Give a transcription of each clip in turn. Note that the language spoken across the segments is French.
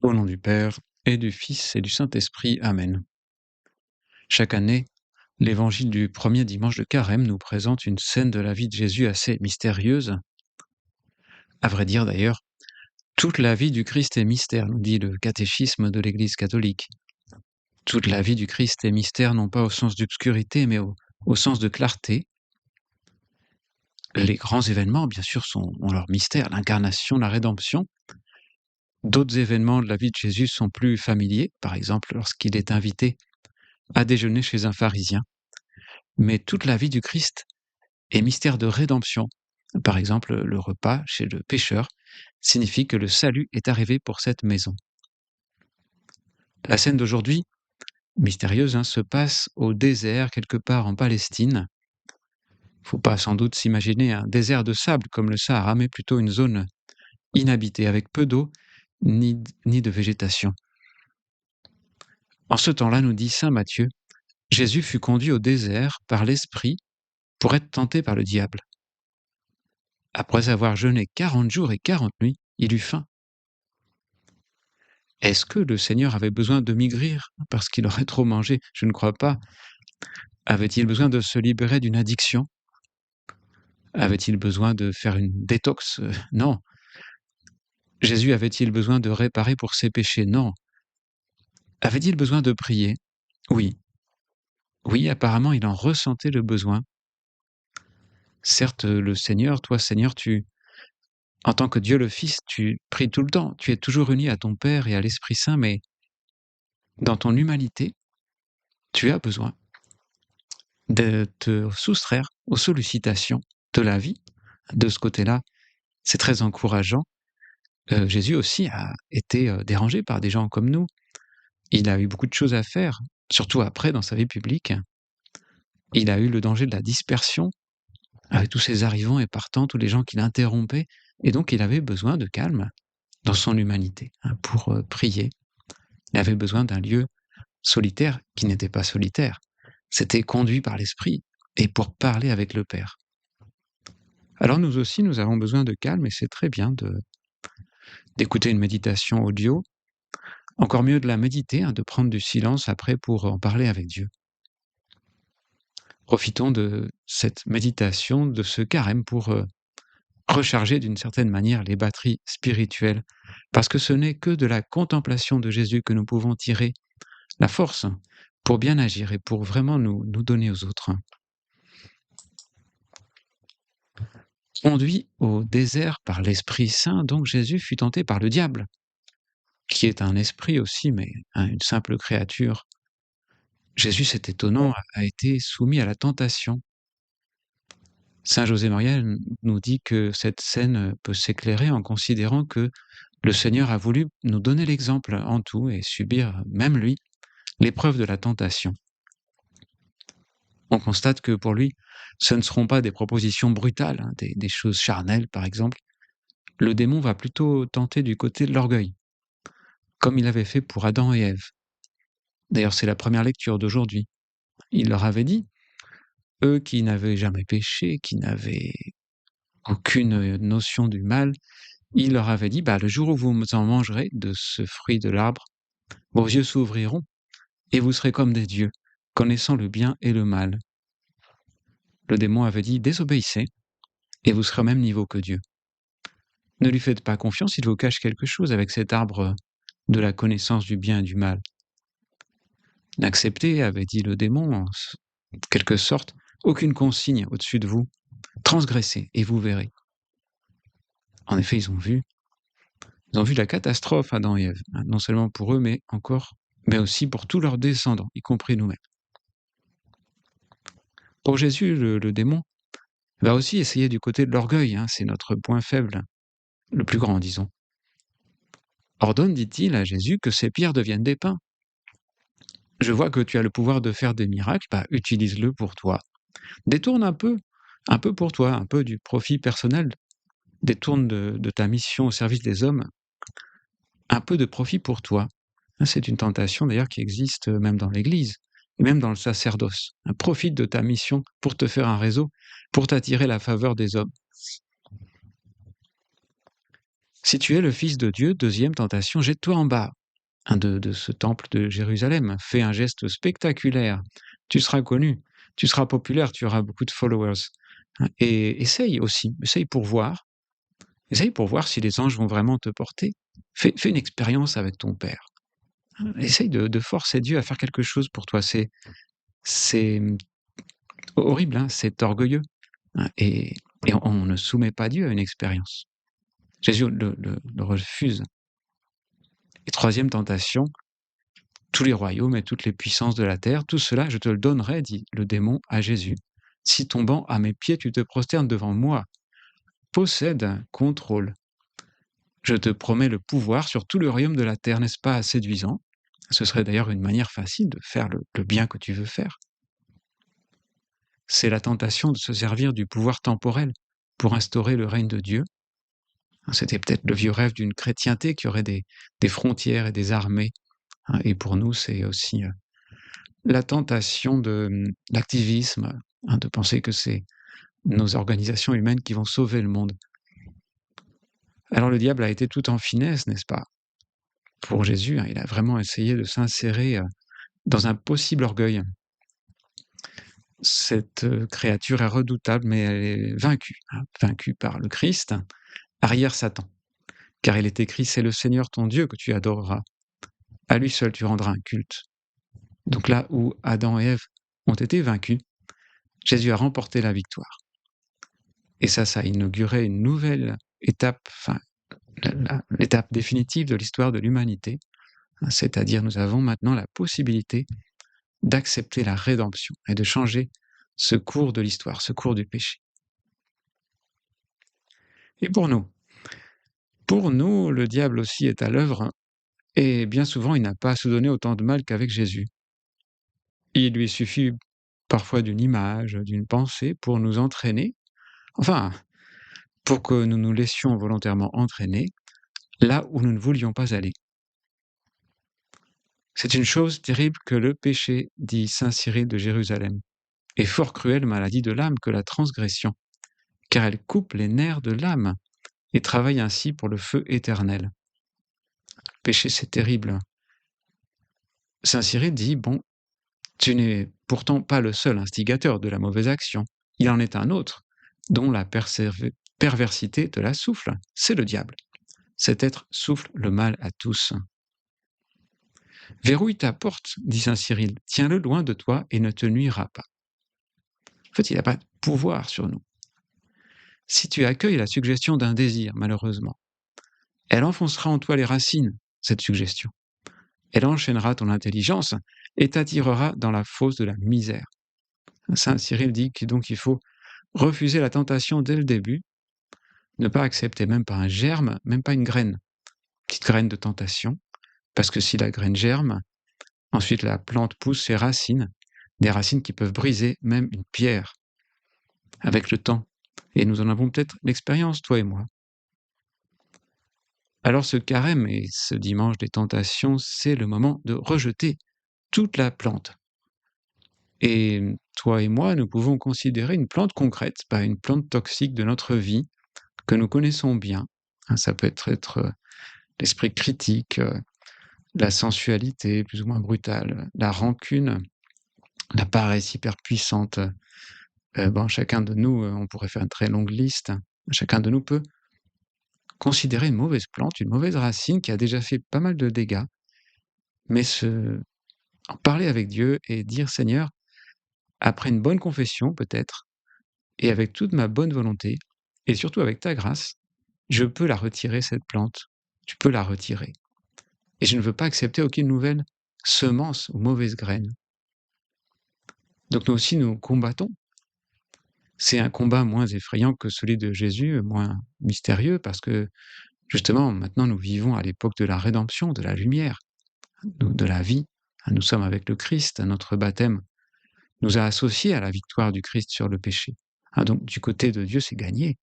Au nom du Père, et du Fils, et du Saint-Esprit. Amen. Chaque année, l'évangile du premier dimanche de Carême nous présente une scène de la vie de Jésus assez mystérieuse. À vrai dire d'ailleurs, toute la vie du Christ est mystère, nous dit le catéchisme de l'Église catholique. Toute la vie du Christ est mystère, non pas au sens d'obscurité, mais au sens de clarté. Les grands événements, bien sûr, ont leur mystère, l'incarnation, la rédemption. D'autres événements de la vie de Jésus sont plus familiers, par exemple lorsqu'il est invité à déjeuner chez un pharisien. Mais toute la vie du Christ est mystère de rédemption. Par exemple, le repas chez le pêcheur signifie que le salut est arrivé pour cette maison. La scène d'aujourd'hui, mystérieuse, se passe au désert, quelque part en Palestine. Il ne faut pas sans doute s'imaginer un désert de sable comme le Sahara, mais plutôt une zone inhabitée, avec peu d'eau ni de végétation. En ce temps-là, nous dit saint Matthieu, Jésus fut conduit au désert par l'Esprit pour être tenté par le diable. Après avoir jeûné 40 jours et 40 nuits, il eut faim. Est-ce que le Seigneur avait besoin de maigrir parce qu'il aurait trop mangé? Je ne crois pas. Avait-il besoin de se libérer d'une addiction? Avait-il besoin de faire une détox? Non. Jésus avait-il besoin de réparer pour ses péchés? Non. Avait-il besoin de prier? Oui. Oui, apparemment, il en ressentait le besoin. Certes, le Seigneur, toi, Seigneur, en tant que Dieu le Fils, tu pries tout le temps. Tu es toujours uni à ton Père et à l'Esprit Saint, mais dans ton humanité, tu as besoin de te soustraire aux sollicitations de la vie. De ce côté-là, c'est très encourageant. Jésus aussi a été dérangé par des gens comme nous. Il a eu beaucoup de choses à faire, surtout après dans sa vie publique. Il a eu le danger de la dispersion, avec tous ces arrivants et partants, tous les gens qui l'interrompaient, et donc il avait besoin de calme dans son humanité, pour prier. Il avait besoin d'un lieu solitaire qui n'était pas solitaire. C'était conduit par l'Esprit et pour parler avec le Père. Alors nous aussi, nous avons besoin de calme et c'est très bien d'écouter une méditation audio. Encore mieux de la méditer, de prendre du silence après pour en parler avec Dieu. Profitons de cette méditation, de ce carême pour recharger d'une certaine manière les batteries spirituelles, parce que ce n'est que de la contemplation de Jésus que nous pouvons tirer la force pour bien agir et pour vraiment nous donner aux autres. Conduit au désert par l'Esprit Saint, donc Jésus fut tenté par le diable, qui est un esprit aussi, mais une simple créature. Jésus, c'est étonnant, a été soumis à la tentation. Saint José Maria nous dit que cette scène peut s'éclairer en considérant que le Seigneur a voulu nous donner l'exemple en tout et subir, même lui, l'épreuve de la tentation. On constate que pour lui, ce ne seront pas des propositions brutales, des choses charnelles par exemple. Le démon va plutôt tenter du côté de l'orgueil, comme il avait fait pour Adam et Ève. D'ailleurs, c'est la première lecture d'aujourd'hui. Il leur avait dit, eux qui n'avaient jamais péché, qui n'avaient aucune notion du mal, il leur avait dit, le jour où vous en mangerez de ce fruit de l'arbre, vos yeux s'ouvriront et vous serez comme des dieux, connaissant le bien et le mal. Le démon avait dit, désobéissez et vous serez au même niveau que Dieu. Ne lui faites pas confiance, il vous cache quelque chose avec cet arbre de la connaissance du bien et du mal. N'acceptez, avait dit le démon, en quelque sorte, aucune consigne au-dessus de vous. Transgressez et vous verrez. En effet, ils ont vu la catastrophe, Adam et Ève, non seulement pour eux, mais aussi pour tous leurs descendants, y compris nous-mêmes. Pour Jésus, le démon va aussi essayer du côté de l'orgueil, c'est notre point faible, le plus grand, disons. Ordonne, dit-il à Jésus, que ces pierres deviennent des pains. Je vois que tu as le pouvoir de faire des miracles, utilise-le pour toi. Détourne un peu pour toi, un peu du profit personnel. Détourne de ta mission au service des hommes, un peu de profit pour toi. C'est une tentation d'ailleurs qui existe même dans l'Église, et même dans le sacerdoce. Profite de ta mission pour te faire un réseau, pour t'attirer la faveur des hommes. Si tu es le Fils de Dieu, deuxième tentation, jette-toi en bas de ce temple de Jérusalem. Fais un geste spectaculaire. Tu seras connu, tu seras populaire, tu auras beaucoup de followers. Hein. Et essaye aussi, essaye pour voir si les anges vont vraiment te porter. Fais une expérience avec ton Père. Hein. Essaye de forcer Dieu à faire quelque chose pour toi. C'est horrible, hein, c'est orgueilleux. Hein. Et on ne soumet pas Dieu à une expérience. Jésus le refuse. Et troisième tentation, tous les royaumes et toutes les puissances de la terre, tout cela je te le donnerai, dit le démon à Jésus. Si tombant à mes pieds, tu te prosternes devant moi, possède, contrôle. Je te promets le pouvoir sur tout le royaume de la terre, n'est-ce pas séduisant? Ce serait d'ailleurs une manière facile de faire le bien que tu veux faire. C'est la tentation de se servir du pouvoir temporel pour instaurer le règne de Dieu. C'était peut-être le vieux rêve d'une chrétienté qui aurait des frontières et des armées. Hein. Et pour nous, c'est aussi la tentation de l'activisme, hein, de penser que c'est nos organisations humaines qui vont sauver le monde. Alors le diable a été tout en finesse, n'est-ce pas? Pour Jésus, hein, il a vraiment essayé de s'insérer dans un possible orgueil. Cette créature est redoutable, mais elle est vaincue, hein, vaincue par le Christ, arrière Satan. Car il est écrit, c'est le Seigneur ton Dieu que tu adoreras. À lui seul tu rendras un culte. Donc là où Adam et Ève ont été vaincus, Jésus a remporté la victoire. Et ça a inauguré une nouvelle étape, enfin, l'étape définitive de l'histoire de l'humanité. C'est-à-dire, nous avons maintenant la possibilité d'accepter la rédemption et de changer ce cours de l'histoire, ce cours du péché. Et pour nous, le diable aussi est à l'œuvre, et bien souvent, il n'a pas à se donner autant de mal qu'avec Jésus. Il lui suffit parfois d'une image, d'une pensée pour nous entraîner, enfin, pour que nous nous laissions volontairement entraîner là où nous ne voulions pas aller. C'est une chose terrible que le péché, dit saint Cyril de Jérusalem, et fort cruelle maladie de l'âme que la transgression, car elle coupe les nerfs de l'âme et travaille ainsi pour le feu éternel. Le péché, c'est terrible. Saint Cyril dit, bon, tu n'es pourtant pas le seul instigateur de la mauvaise action. Il en est un autre, dont la perversité te la souffle. C'est le diable. Cet être souffle le mal à tous. Verrouille ta porte, dit saint Cyril, tiens-le loin de toi et ne te nuira pas. En fait, il n'a pas de pouvoir sur nous. Si tu accueilles la suggestion d'un désir, malheureusement, elle enfoncera en toi les racines, cette suggestion. Elle enchaînera ton intelligence et t'attirera dans la fosse de la misère. Saint Cyril dit que donc il faut refuser la tentation dès le début, ne pas accepter même pas un germe, même pas une graine, petite graine de tentation, parce que si la graine germe, ensuite la plante pousse ses racines, des racines qui peuvent briser même une pierre avec le temps. Et nous en avons peut-être l'expérience, toi et moi. Alors ce carême et ce dimanche des tentations, c'est le moment de rejeter toute la plante. Et toi et moi, nous pouvons considérer une plante concrète, pas une plante toxique de notre vie, que nous connaissons bien. Hein, ça peut être l'esprit critique, la sensualité plus ou moins brutale, la rancune, la paresse hyper puissante. Chacun de nous, on pourrait faire une très longue liste. Chacun de nous peut considérer une mauvaise plante, une mauvaise racine qui a déjà fait pas mal de dégâts, mais en parler avec Dieu et dire: «Seigneur, après une bonne confession peut-être, et avec toute ma bonne volonté, et surtout avec ta grâce, je peux la retirer cette plante. Tu peux la retirer. Et je ne veux pas accepter aucune nouvelle semence ou mauvaise graine.» Donc nous aussi, nous combattons. C'est un combat moins effrayant que celui de Jésus, moins mystérieux, parce que justement, maintenant, nous vivons à l'époque de la rédemption, de la lumière, de la vie. Nous sommes avec le Christ, notre baptême nous a associés à la victoire du Christ sur le péché. Donc du côté de Dieu, c'est gagné.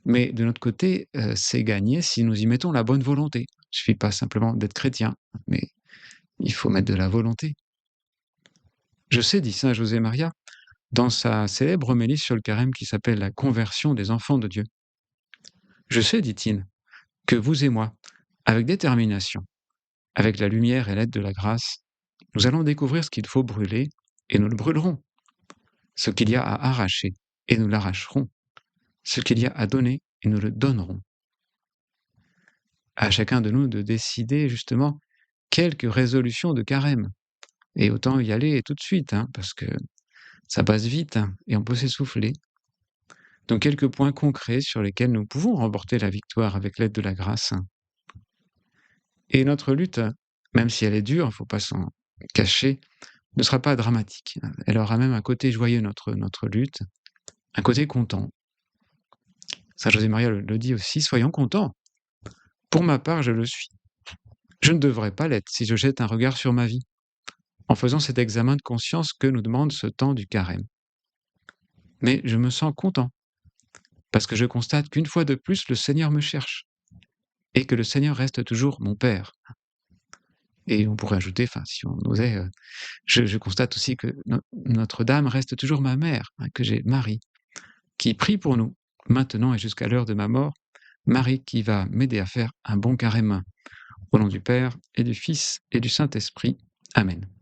Mais de notre côté, c'est gagné si nous y mettons la bonne volonté. Il ne suffit pas simplement d'être chrétien, mais il faut mettre de la volonté. Je sais, dit saint José Maria, dans sa célèbre homélie sur le carême qui s'appelle « La conversion des enfants de Dieu ». Je sais, dit-il, que vous et moi, avec détermination, avec la lumière et l'aide de la grâce, nous allons découvrir ce qu'il faut brûler et nous le brûlerons. Ce qu'il y a à arracher et nous l'arracherons. Ce qu'il y a à donner et nous le donnerons. À chacun de nous de décider justement quelques résolutions de carême. Et autant y aller tout de suite, hein, parce que ça passe vite hein, et on peut s'essouffler. Donc quelques points concrets sur lesquels nous pouvons remporter la victoire avec l'aide de la grâce. Et notre lutte, même si elle est dure, il ne faut pas s'en cacher, ne sera pas dramatique. Elle aura même un côté joyeux, notre lutte, un côté content. Saint José Maria le dit aussi, soyons contents. Pour ma part, je le suis. Je ne devrais pas l'être si je jette un regard sur ma vie, en faisant cet examen de conscience que nous demande ce temps du carême. Mais je me sens content, parce que je constate qu'une fois de plus, le Seigneur me cherche, et que le Seigneur reste toujours mon Père. Et on pourrait ajouter, enfin, si on osait, je constate aussi que Notre-Dame reste toujours ma mère, hein, que j'ai Marie, qui prie pour nous, maintenant et jusqu'à l'heure de ma mort, Marie qui va m'aider à faire un bon carême. Au nom du Père et du Fils et du Saint-Esprit. Amen.